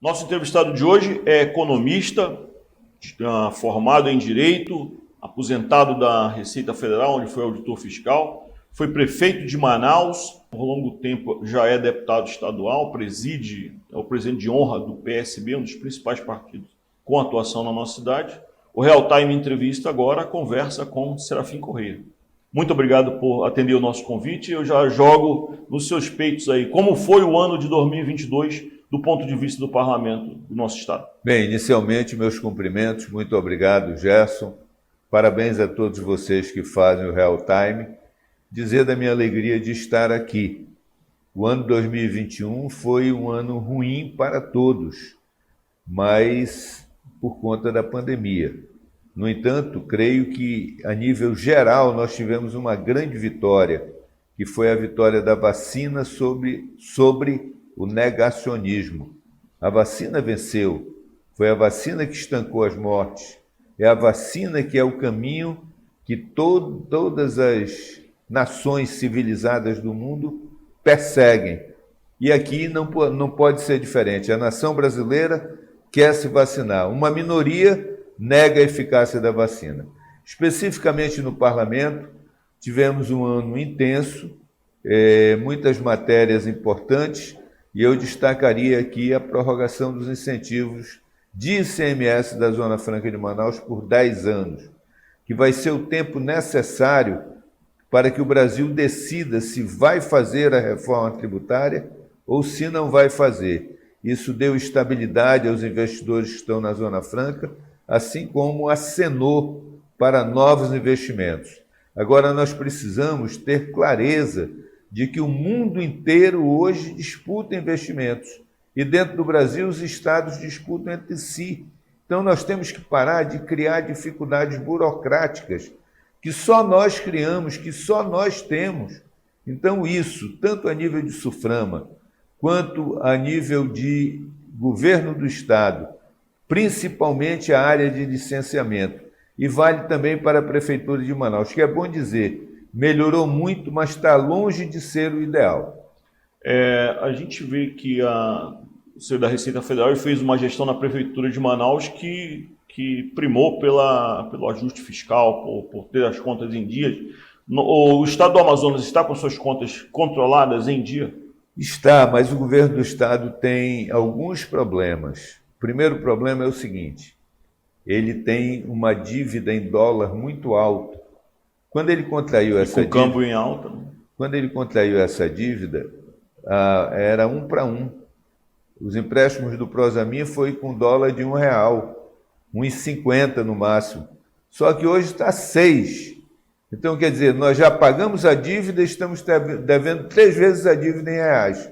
Nosso entrevistado de hoje é economista, formado em Direito, aposentado da Receita Federal, onde foi auditor fiscal, foi prefeito de Manaus, por longo tempo já é deputado estadual, é o presidente de honra do PSB, um dos principais partidos com atuação na nossa cidade. O Real Time Entrevista agora conversa com Serafim Corrêa. Muito obrigado por atender o nosso convite. Eu já jogo nos seus peitos aí. Como foi o ano de 2022 do ponto de vista do parlamento do nosso estado? Bem, inicialmente, meus cumprimentos. Muito obrigado, Gerson. Parabéns a todos vocês que fazem o Real Time. Dizer da minha alegria de estar aqui. O ano 2021 foi um ano ruim para todos, mas por conta da pandemia. No entanto, creio que, a nível geral, nós tivemos uma grande vitória, que foi a vitória da vacina sobre o negacionismo. A vacina venceu, foi a vacina que estancou as mortes, é a vacina que é o caminho que todas as nações civilizadas do mundo perseguem. E aqui não pode ser diferente. A nação brasileira quer se vacinar. Uma minoria nega a eficácia da vacina. Especificamente no parlamento, tivemos um ano intenso, muitas matérias importantes, e eu destacaria aqui a prorrogação dos incentivos de ICMS da Zona Franca de Manaus por 10 anos, que vai ser o tempo necessário para que o Brasil decida se vai fazer a reforma tributária ou se não vai fazer. Isso deu estabilidade aos investidores que estão na Zona Franca, assim como acenou para novos investimentos. Agora, nós precisamos ter clareza de que o mundo inteiro hoje disputa investimentos e dentro do Brasil os estados disputam entre si. Então, nós temos que parar de criar dificuldades burocráticas que só nós criamos, que só nós temos. Então, isso, tanto a nível de SUFRAMA, quanto a nível de governo do estado, principalmente a área de licenciamento, e vale também para a Prefeitura de Manaus, que é bom dizer, melhorou muito, mas está longe de ser o ideal. A gente vê que o senhor da Receita Federal fez uma gestão na Prefeitura de Manaus que primou pelo ajuste fiscal, por ter as contas em dia. O estado do Amazonas está com suas contas controladas em dia? Está, mas o governo do estado tem alguns problemas. O primeiro problema é o seguinte: ele tem uma dívida em dólar muito alta. Quando ele contraiu essa dívida, câmbio em alta. Quando ele contraiu essa dívida, era 1 para 1. Os empréstimos do Prosamin foi com dólar de R$1, 1,50 no máximo. Só que hoje está 6. Então, quer dizer, nós já pagamos a dívida e estamos devendo 3 vezes a dívida em reais.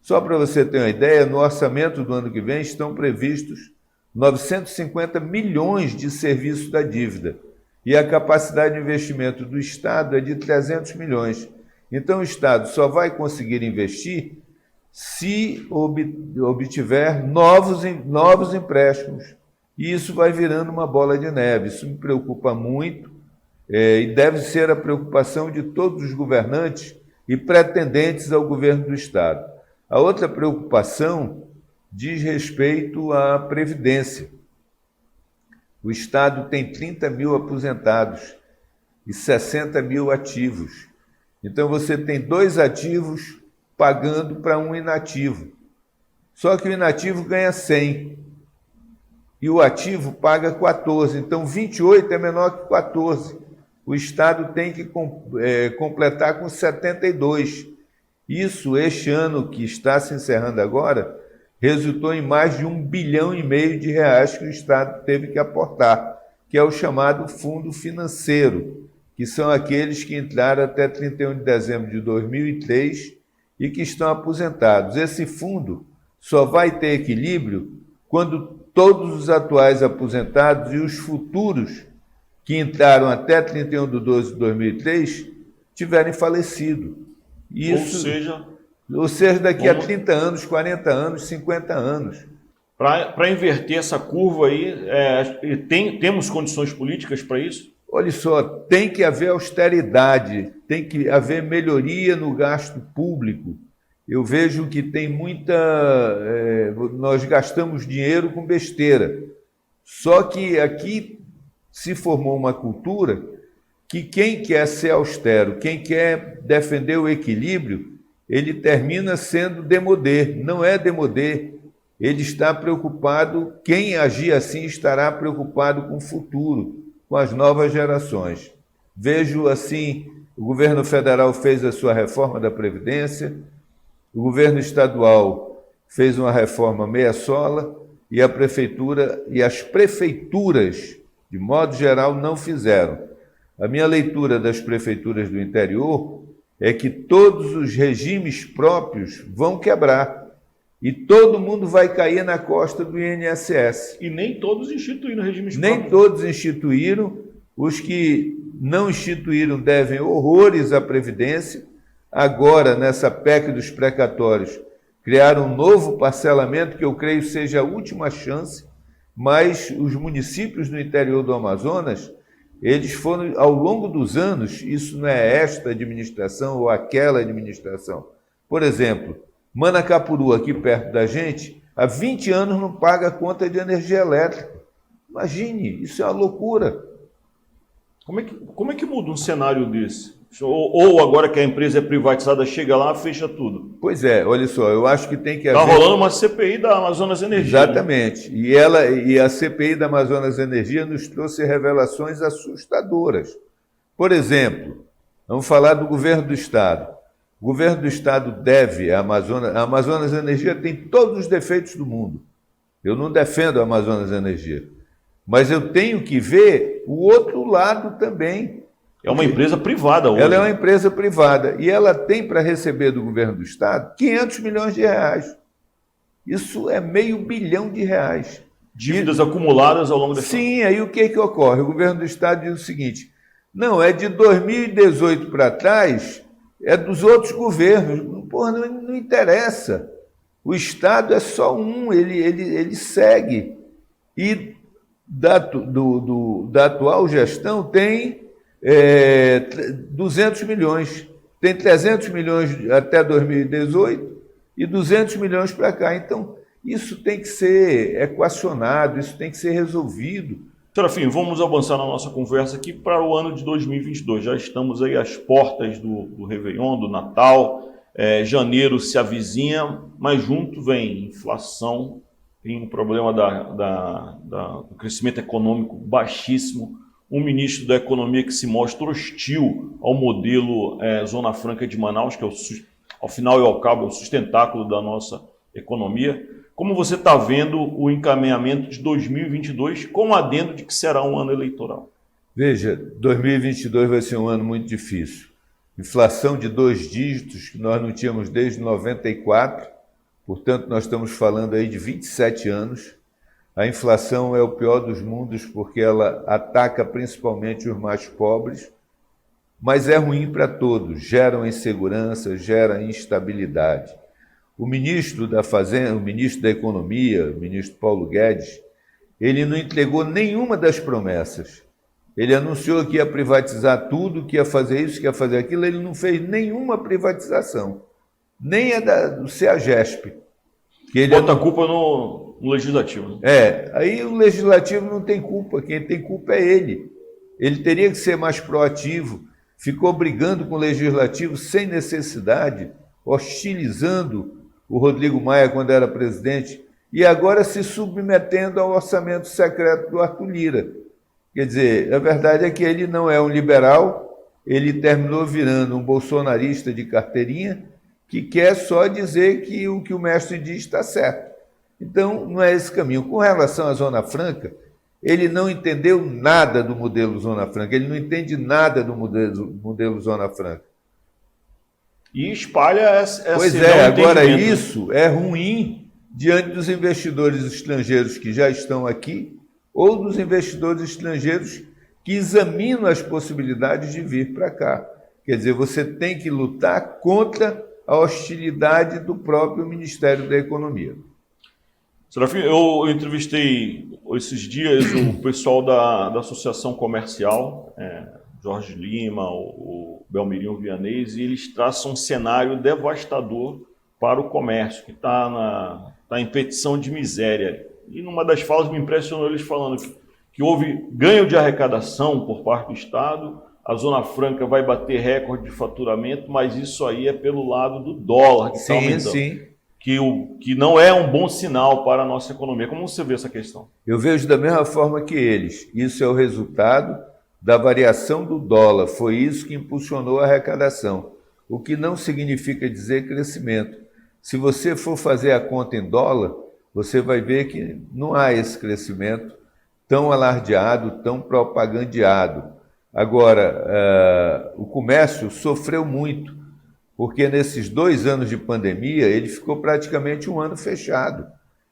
Só para você ter uma ideia, no orçamento do ano que vem estão previstos 950 milhões de serviço da dívida. E a capacidade de investimento do Estado é de 300 milhões. Então, o Estado só vai conseguir investir se obtiver novos empréstimos. E isso vai virando uma bola de neve. Isso me preocupa muito e deve ser a preocupação de todos os governantes e pretendentes ao governo do Estado. A outra preocupação diz respeito à Previdência. O Estado tem 30 mil aposentados e 60 mil ativos. Então, você tem 2 ativos pagando para um inativo. Só que o inativo ganha 100 e o ativo paga 14. Então, 28 é menor que 14. O Estado tem que completar com 72. Isso, este ano que está se encerrando agora, resultou em mais de R$1,5 bilhão que o Estado teve que aportar, que é o chamado fundo financeiro, que são aqueles que entraram até 31 de dezembro de 2003 e que estão aposentados. Esse fundo só vai ter equilíbrio quando todos os atuais aposentados e os futuros que entraram até 31 de 12 de 2003 tiverem falecido. Isso, ou seja, daqui a 30 anos, 40 anos, 50 anos. Para inverter essa curva aí, temos condições políticas para isso? Olha só, tem que haver austeridade, tem que haver melhoria no gasto público. eu vejo que tem muita... nós gastamos dinheiro com besteira. Só que aqui se formou uma cultura que quem quer ser austero, quem quer defender o equilíbrio, ele termina sendo demodê. Não é demodê. Ele está preocupado, quem agir assim estará preocupado com o futuro, com as novas gerações. Vejo assim, o governo federal fez a sua reforma da Previdência, o governo estadual fez uma reforma meia-sola e a prefeitura e as prefeituras, de modo geral, não fizeram. A minha leitura das prefeituras do interior é que todos os regimes próprios vão quebrar e todo mundo vai cair na costa do INSS. E nem todos instituíram regimes próprios. Nem todos instituíram. Os que não instituíram devem horrores à Previdência. Agora, nessa PEC dos precatórios, criaram um novo parcelamento, que eu creio seja a última chance, mas os municípios no interior do Amazonas, eles foram, ao longo dos anos, isso não é esta administração ou aquela administração. Por exemplo, Manacapuru, aqui perto da gente, há 20 anos não paga a conta de energia elétrica. Imagine, isso é uma loucura. Como é que muda um cenário desse? Ou agora que a empresa é privatizada, chega lá, fecha tudo? Pois é, olha só, eu acho que tem que haver... Está rolando uma CPI da Amazonas Energia. Exatamente. Né? E a CPI da Amazonas Energia nos trouxe revelações assustadoras. Por exemplo, vamos falar do governo do Estado. O governo do Estado deve à Amazonas... A Amazonas Energia tem todos os defeitos do mundo. Eu não defendo a Amazonas Energia. Mas eu tenho que ver o outro lado também. É uma empresa privada hoje. Ela é uma empresa privada e ela tem para receber do governo do Estado 500 milhões de reais. Isso é R$500 milhão. Dívidas acumuladas ao longo da história. Sim, aí o que ocorre? O governo do Estado diz o seguinte, não, é de 2018 para trás, é dos outros governos. Porra, não interessa. O Estado é só um, ele segue. E da atual gestão tem 200 milhões. Tem 300 milhões até 2018 e 200 milhões para cá. Então, isso tem que ser equacionado, isso tem que ser resolvido. Serafim, vamos avançar na nossa conversa aqui para o ano de 2022. Já estamos aí às portas do Réveillon, do Natal. Janeiro se avizinha, mas junto vem inflação, tem um problema do crescimento econômico baixíssimo, um ministro da Economia que se mostra hostil ao modelo Zona Franca de Manaus, que ao final e ao cabo é o sustentáculo da nossa economia. Como você está vendo o encaminhamento de 2022 com adendo de que será um ano eleitoral? Veja, 2022 vai ser um ano muito difícil. Inflação de 2 dígitos que nós não tínhamos desde 94, portanto nós estamos falando aí de 27 anos. A inflação é o pior dos mundos porque ela ataca principalmente os mais pobres, mas é ruim para todos, gera insegurança, gera instabilidade. O ministro da Fazenda, o ministro da Economia, o ministro Paulo Guedes, ele não entregou nenhuma das promessas. Ele anunciou que ia privatizar tudo, que ia fazer isso, que ia fazer aquilo, ele não fez nenhuma privatização, nem do CEAGESP. Bota a culpa no Legislativo. Aí o Legislativo não tem culpa, quem tem culpa é ele. Ele teria que ser mais proativo, ficou brigando com o Legislativo sem necessidade, hostilizando o Rodrigo Maia quando era presidente, e agora se submetendo ao orçamento secreto do Arthur Lira. Quer dizer, a verdade é que ele não é um liberal, ele terminou virando um bolsonarista de carteirinha, que quer só dizer que o que o mestre diz está certo. Então, não é esse caminho. Com relação à Zona Franca, ele não entendeu nada do modelo Zona Franca, ele não entende nada do modelo Zona Franca. E espalha essa Pois é, agora isso é ruim diante dos investidores estrangeiros que já estão aqui ou dos investidores estrangeiros que examinam as possibilidades de vir para cá. Quer dizer, você tem que lutar contra a hostilidade do próprio Ministério da Economia. Serafim, eu entrevistei esses dias o pessoal da Associação Comercial, Jorge Lima, o Belmirinho Vianês, e eles traçam um cenário devastador para o comércio, que está em petição de miséria. E numa das falas me impressionou eles falando que houve ganho de arrecadação por parte do Estado, a Zona Franca vai bater recorde de faturamento, mas isso aí é pelo lado do dólar que está aumentando. Sim. Que não é um bom sinal para a nossa economia. Como você vê essa questão? Eu vejo da mesma forma que eles. Isso é o resultado da variação do dólar. Foi isso que impulsionou a arrecadação, o que não significa dizer crescimento. Se você for fazer a conta em dólar, você vai ver que não há esse crescimento tão alardeado, tão propagandeado. Agora, o comércio sofreu muito, porque nesses 2 anos de pandemia, ele ficou praticamente um ano fechado.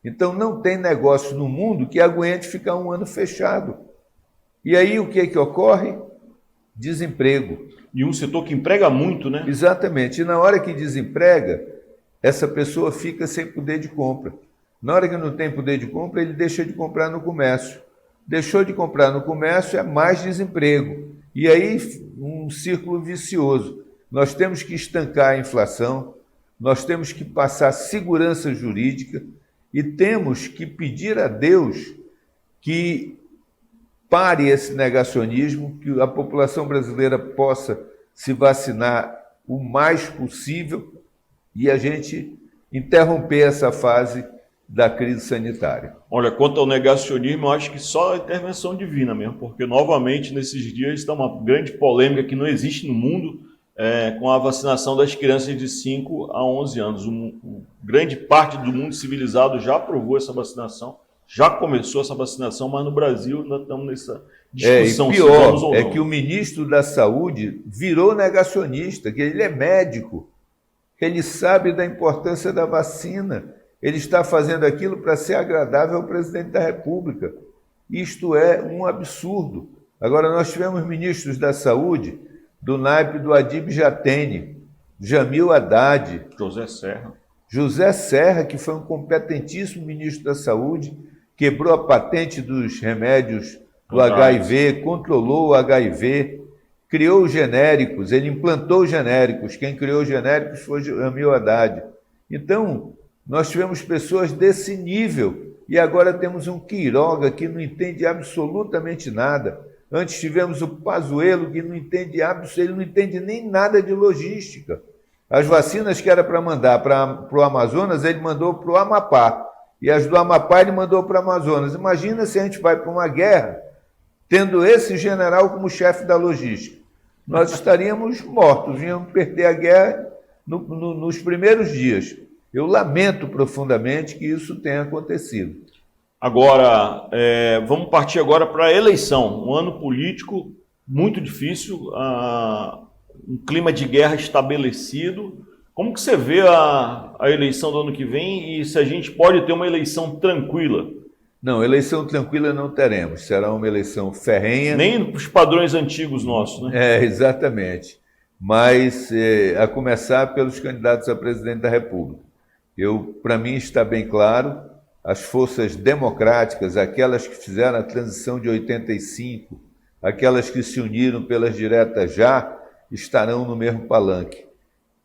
Então, não tem negócio no mundo que aguente ficar um ano fechado. E aí, o que ocorre? Desemprego. E um setor que emprega muito, né? Exatamente. E na hora que desemprega, essa pessoa fica sem poder de compra. Na hora que não tem poder de compra, ele deixa de comprar no comércio. Deixou de comprar no comércio, é mais desemprego. E aí, um círculo vicioso. Nós temos que estancar a inflação, nós temos que passar segurança jurídica e temos que pedir a Deus que pare esse negacionismo, que a população brasileira possa se vacinar o mais possível e a gente interromper essa fase da crise sanitária. Olha, quanto ao negacionismo, eu acho que só a intervenção divina mesmo, porque novamente nesses dias está uma grande polêmica que não existe no mundo com a vacinação das crianças de 5 a 11 anos. Grande parte do mundo civilizado já aprovou essa vacinação, já começou essa vacinação, mas no Brasil ainda estamos nessa discussão. E pior é que o ministro da Saúde virou negacionista, que ele é médico, ele sabe da importância da vacina. Ele está fazendo aquilo para ser agradável ao presidente da República. Isto é um absurdo. Agora, nós tivemos ministros da Saúde do naipe do Adib Jatene, Jamil Haddad, José Serra, que foi um competentíssimo ministro da Saúde, quebrou a patente dos remédios do HIV, controlou o HIV, criou os genéricos, ele implantou os genéricos. Quem criou os genéricos foi Jamil Haddad. Então, nós tivemos pessoas desse nível e agora temos um Queiroga que não entende absolutamente nada. Antes tivemos o Pazuello que não entende ele não entende nem nada de logística. As vacinas que era para mandar para o Amazonas, ele mandou para o Amapá. E as do Amapá ele mandou para o Amazonas. Imagina se a gente vai para uma guerra tendo esse general como chefe da logística. Nós estaríamos mortos, íamos perder a guerra nos primeiros dias. Eu lamento profundamente que isso tenha acontecido. Agora, vamos partir agora para a eleição. Um ano político muito difícil, um clima de guerra estabelecido. Como que você vê a eleição do ano que vem e se a gente pode ter uma eleição tranquila? Não, eleição tranquila não teremos. Será uma eleição ferrenha. Nem os padrões antigos nossos, né? Exatamente. Mas a começar pelos candidatos a presidente da República. Para mim está bem claro, as forças democráticas, aquelas que fizeram a transição de 85, aquelas que se uniram pelas diretas já, estarão no mesmo palanque.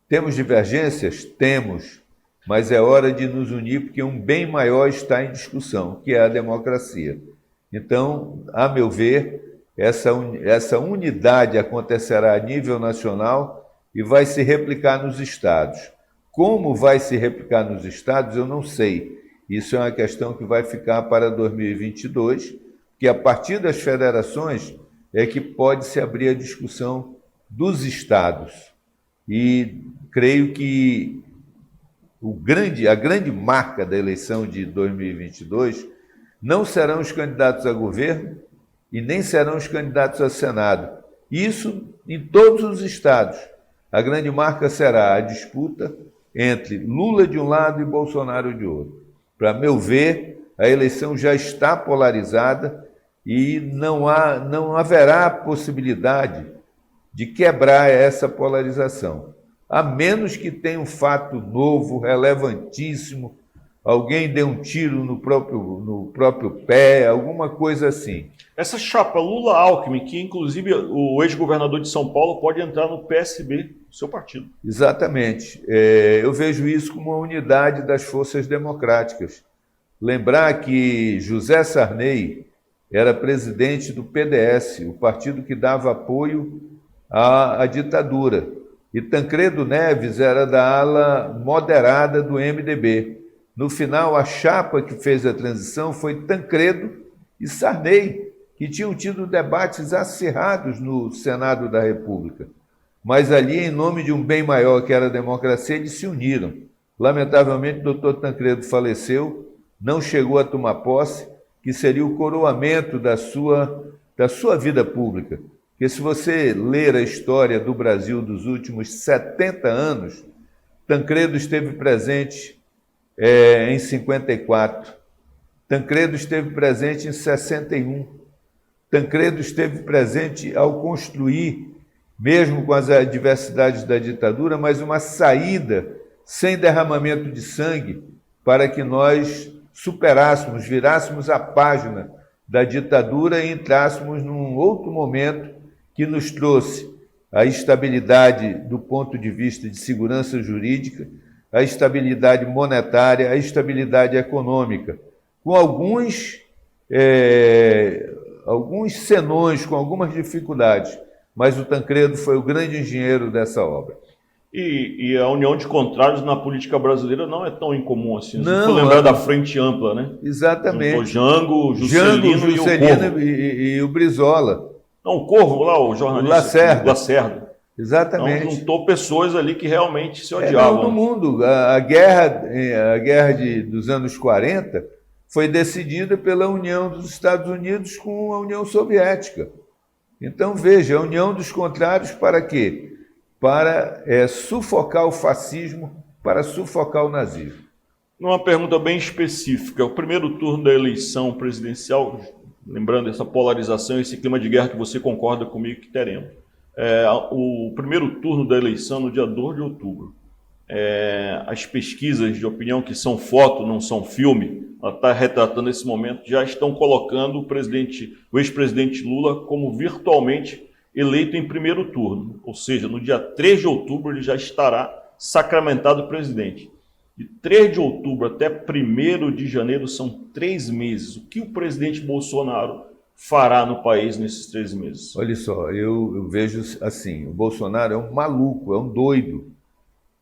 Temos divergências? Temos, mas é hora de nos unir porque um bem maior está em discussão, que é a democracia. Então, a meu ver, essa unidade acontecerá a nível nacional e vai se replicar nos estados. Como vai se replicar nos estados, eu não sei. Isso é uma questão que vai ficar para 2022, que a partir das federações é que pode se abrir a discussão dos estados. E creio que a grande marca da eleição de 2022 não serão os candidatos a governo e nem serão os candidatos a Senado. Isso em todos os estados. A grande marca será a disputa entre Lula de um lado e Bolsonaro de outro. Para meu ver, a eleição já está polarizada e não haverá possibilidade de quebrar essa polarização, a menos que tenha um fato novo, relevantíssimo, alguém deu um tiro no próprio pé, alguma coisa assim. Essa chapa Lula-Alckmin, que inclusive o ex-governador de São Paulo pode entrar no PSB, seu partido. Exatamente. Eu vejo isso como uma unidade das forças democráticas. Lembrar que José Sarney era presidente do PDS, o partido que dava apoio à ditadura. E Tancredo Neves era da ala moderada do MDB. No final, a chapa que fez a transição foi Tancredo e Sarney, que tinham tido debates acirrados no Senado da República. Mas ali, em nome de um bem maior, que era a democracia, eles se uniram. Lamentavelmente, o doutor Tancredo faleceu, não chegou a tomar posse, que seria o coroamento da sua vida pública. Porque se você ler a história do Brasil dos últimos 70 anos, Tancredo esteve presente em 54, Tancredo esteve presente em 61, Tancredo esteve presente ao construir, mesmo com as adversidades da ditadura, mas uma saída sem derramamento de sangue para que nós superássemos, virássemos a página da ditadura e entrássemos num outro momento que nos trouxe a estabilidade do ponto de vista de segurança jurídica, a estabilidade monetária, a estabilidade econômica, com alguns senões, com algumas dificuldades, mas o Tancredo foi o grande engenheiro dessa obra. E a união de contrários na política brasileira não é tão incomum assim. Se for lembrar da Frente Ampla, né? Exatamente. O Jango, Juscelino e o Corvo. E o Brizola. Não, o Corvo lá, o jornalista. O Lacerda. Exatamente. Então, juntou pessoas ali que realmente se odiavam. No mundo. A guerra dos anos 40 foi decidida pela união dos Estados Unidos com a União Soviética. Então, veja, a união dos contrários para quê? Para sufocar o fascismo, para sufocar o nazismo. Uma pergunta bem específica. O primeiro turno da eleição presidencial, lembrando essa polarização, esse clima de guerra que você concorda comigo que teremos. O primeiro turno da eleição no dia 2 de outubro. As pesquisas de opinião, que são foto, não são filme, ela está retratando esse momento, já estão colocando o ex-presidente Lula como virtualmente eleito em primeiro turno. Ou seja, no dia 3 de outubro ele já estará sacramentado presidente. De 3 de outubro até 1º de janeiro são 3 meses. O que o presidente Bolsonaro fará no país nesses 3 meses? Olha só, eu vejo assim, o Bolsonaro é um maluco, é um doido.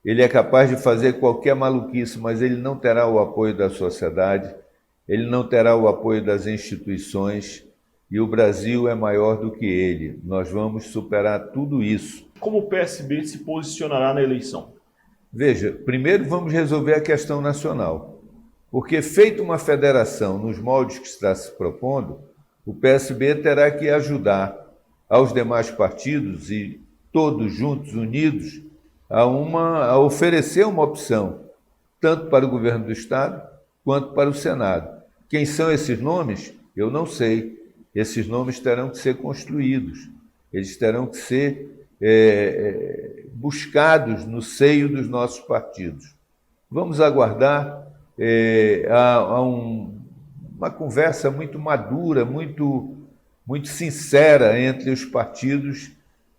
Ele é capaz de fazer qualquer maluquice, mas ele não terá o apoio da sociedade, ele não terá o apoio das instituições, e o Brasil é maior do que ele. Nós vamos superar tudo isso. Como o PSB se posicionará na eleição? Veja, primeiro vamos resolver a questão nacional, porque feita uma federação nos moldes que está se propondo, o PSB terá que ajudar aos demais partidos e todos juntos, unidos, a oferecer uma opção, tanto para o governo do Estado quanto para o Senado. Quem são esses nomes? Eu não sei. Esses nomes terão que ser construídos, eles terão que ser buscados no seio dos nossos partidos. Vamos aguardar uma conversa muito madura, muito sincera entre os partidos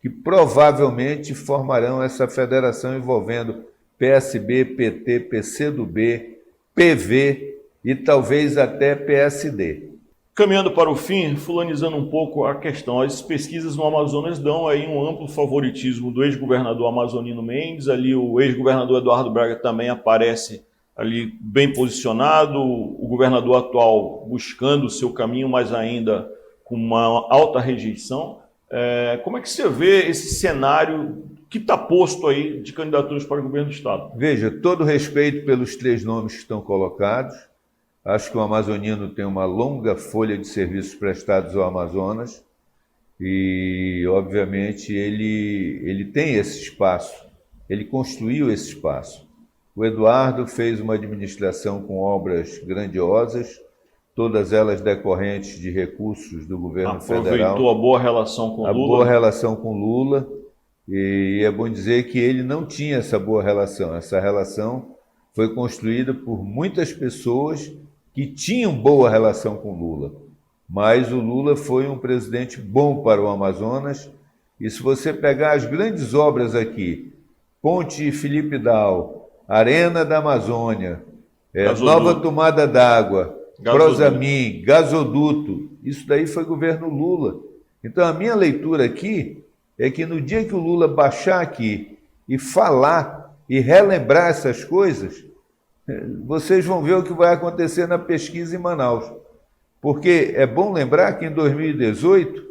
que provavelmente formarão essa federação envolvendo PSB, PT, PCdoB, PV e talvez até PSD. Caminhando para o fim, fulanizando um pouco a questão, as pesquisas no Amazonas dão aí um amplo favoritismo do ex-governador amazonino Mendes, ali o ex-governador Eduardo Braga também aparece ali bem posicionado, o governador atual buscando o seu caminho, mas ainda com uma alta rejeição. Como é que você vê esse cenário que está posto aí de candidaturas para o governo do Estado? Veja, todo respeito pelos 3 nomes que estão colocados. Acho que o amazonino tem uma longa folha de serviços prestados ao Amazonas e, obviamente, ele tem esse espaço, ele construiu esse espaço. O Eduardo fez uma administração com obras grandiosas, todas elas decorrentes de recursos do governo federal. Aproveitou a boa relação com Lula. A boa relação com Lula, e é bom dizer que ele não tinha essa boa relação. Essa relação foi construída por muitas pessoas que tinham boa relação com Lula. Mas o Lula foi um presidente bom para o Amazonas. E se você pegar as grandes obras aqui, Ponte Felipe Dal, Arena da Amazônia, nova tomada d'água, Prosamin, gasoduto, isso daí foi governo Lula. Então a minha leitura aqui é que no dia que o Lula baixar aqui e falar e relembrar essas coisas, vocês vão ver o que vai acontecer na pesquisa em Manaus. Porque é bom lembrar que em 2018,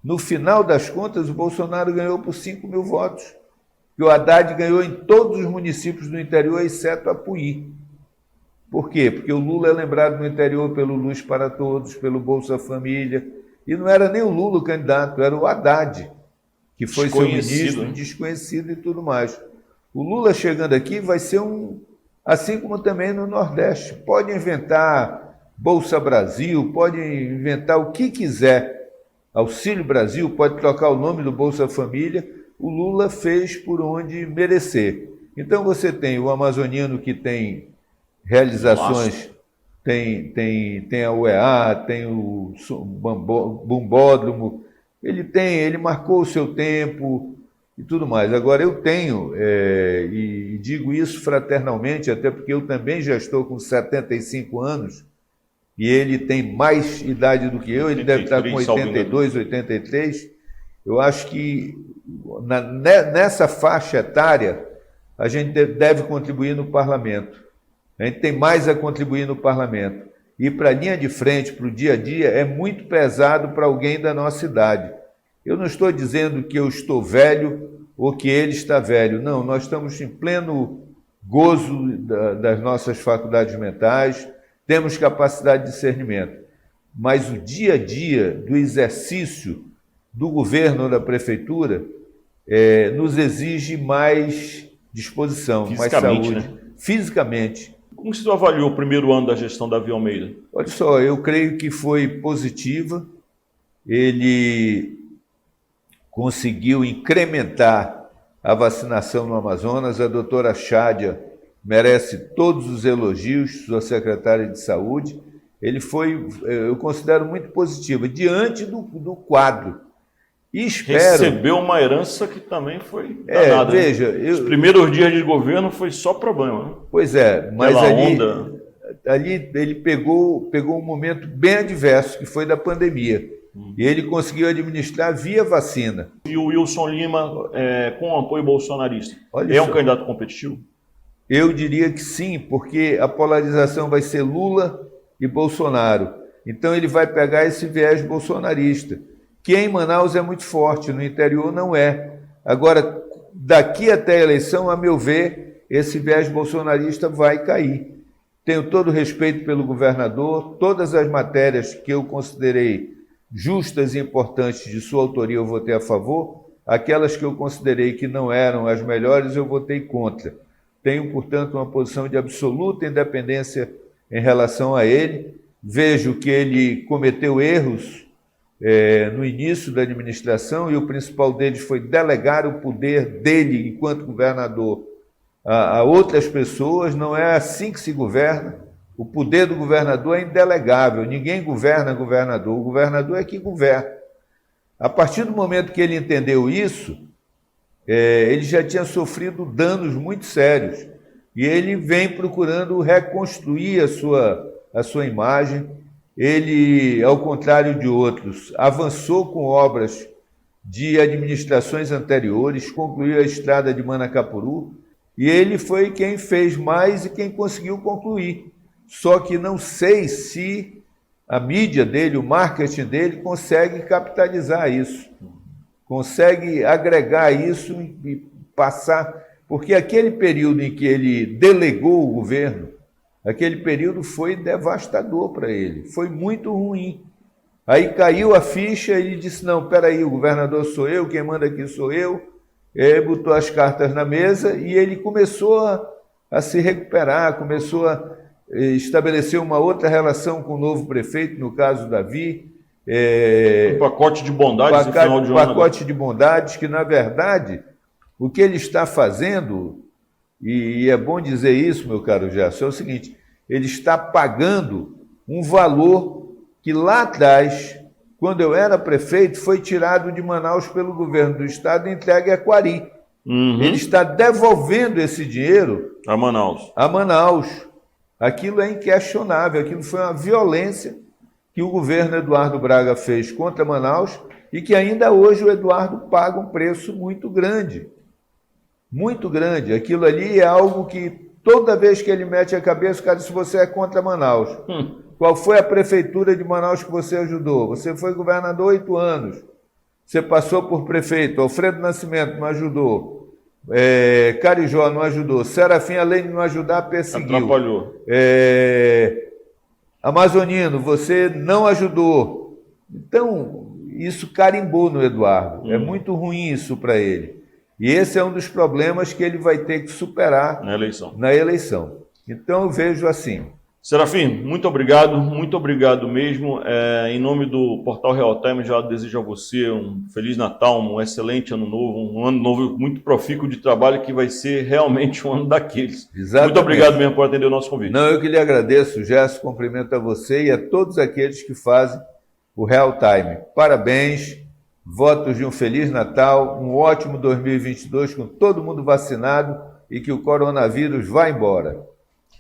no final das contas, o Bolsonaro ganhou por 5 mil votos. E o Haddad ganhou em todos os municípios do interior, exceto Apuí. Por quê? Porque o Lula é lembrado no interior pelo Luz para Todos, pelo Bolsa Família. E não era nem o Lula o candidato, era o Haddad, que foi seu ministro, desconhecido e tudo mais. O Lula chegando aqui vai ser assim como também no Nordeste. Pode inventar Bolsa Brasil, pode inventar o que quiser. Auxílio Brasil, pode trocar o nome do Bolsa Família. O Lula fez por onde merecer. Então você tem o amazoniano que tem realizações, tem a UEA, tem o Bumbódromo, ele marcou o seu tempo e tudo mais. Agora eu tenho, e digo isso fraternalmente, até porque eu também já estou com 75 anos, e ele tem mais idade do que eu, ele deve estar com 82, 83. Eu acho que nessa faixa etária a gente deve contribuir no parlamento. A gente tem mais a contribuir no parlamento. Ir para a linha de frente, para o dia a dia, é muito pesado para alguém da nossa idade. Eu não estou dizendo que eu estou velho ou que ele está velho. Não, nós estamos em pleno gozo das nossas faculdades mentais, temos capacidade de discernimento. Mas o dia a dia do exercício do governo ou da prefeitura nos exige mais disposição, mais saúde. Né? Fisicamente. Como você avaliou o primeiro ano da gestão Davi Almeida? Olha só, eu creio que foi positiva. Ele conseguiu incrementar a vacinação no Amazonas. A doutora Chádia merece todos os elogios, sua secretária de saúde. Ele foi, eu considero, muito positivo, diante do quadro. E espero... Recebeu uma herança que também foi danada. Veja, Os primeiros dias de governo foi só problema. Né? Pois é, mas ali ele pegou um momento bem adverso, que foi da pandemia. E ele conseguiu administrar via vacina. E o Wilson Lima, com apoio bolsonarista, um candidato competitivo? Eu diria que sim, porque a polarização vai ser Lula e Bolsonaro. Então ele vai pegar esse viés bolsonarista, que em Manaus é muito forte, no interior não é. Agora, daqui até a eleição, a meu ver, esse viés bolsonarista vai cair. Tenho todo o respeito pelo governador, todas as matérias que eu considerei justas e importantes de sua autoria eu votei a favor, aquelas que eu considerei que não eram as melhores eu votei contra. Tenho, portanto, uma posição de absoluta independência em relação a ele. Vejo que ele cometeu erros no início da administração e o principal deles foi delegar o poder dele, enquanto governador, a outras pessoas. Não é assim que se governa. O poder do governador é indelegável. Ninguém governa governador. O governador é que governa. A partir do momento que ele entendeu isso, ele já tinha sofrido danos muito sérios. E ele vem procurando reconstruir a sua imagem. Ele, ao contrário de outros, avançou com obras de administrações anteriores, concluiu a estrada de Manacapuru, e ele foi quem fez mais e quem conseguiu concluir. Só que não sei se a mídia dele, o marketing dele, consegue capitalizar isso, consegue agregar isso e passar, porque aquele período em que ele delegou o governo, aquele período foi devastador para ele, foi muito ruim. Aí caiu a ficha e ele disse, não, peraí, o governador sou eu, quem manda aqui sou eu. Ele botou as cartas na mesa e ele começou a se recuperar, começou a estabelecer uma outra relação com o novo prefeito, no caso Davi. Um pacote de bondades no final de ano. Pacote de bondades que, na verdade, o que ele está fazendo e é bom dizer isso, meu caro Gerson, é o seguinte, ele está pagando um valor que lá atrás, quando eu era prefeito, foi tirado de Manaus pelo governo do estado e entregue a Quari. Ele está devolvendo esse dinheiro A Manaus. a Manaus. Aquilo é inquestionável, aquilo foi uma violência que o governo Eduardo Braga fez contra Manaus e que ainda hoje o Eduardo paga um preço muito grande. Muito grande. Aquilo ali é algo que toda vez que ele mete a cabeça, o cara diz, você é contra Manaus. Qual foi a prefeitura de Manaus que você ajudou? Você foi governador 8 anos. Você passou por prefeito. Alfredo Nascimento não ajudou. Carijó não ajudou. Serafim, além de não ajudar, perseguiu. Atrapalhou. Amazonino, você não ajudou. Então, isso carimbou no Eduardo. É muito ruim isso para ele. E esse é um dos problemas que ele vai ter que superar na eleição. Então, eu vejo assim. Serafim, muito obrigado mesmo. Em nome do Portal Real Time, já desejo a você um Feliz Natal, um excelente ano novo, um ano novo muito profícuo de trabalho que vai ser realmente um ano daqueles. Exatamente. Muito obrigado mesmo por atender o nosso convite. Não, eu que lhe agradeço, Gerson, cumprimento a você e a todos aqueles que fazem o Real Time. Parabéns, votos de um Feliz Natal, um ótimo 2022 com todo mundo vacinado e que o coronavírus vá embora.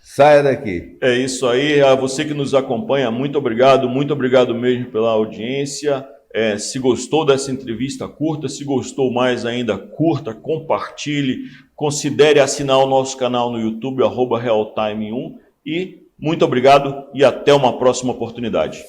Saia daqui. É isso aí, a você que nos acompanha, muito obrigado mesmo pela audiência. Se gostou dessa entrevista, curta. Se gostou mais ainda, curta, compartilhe, considere assinar o nosso canal no YouTube, @realtime1. E muito obrigado e até uma próxima oportunidade.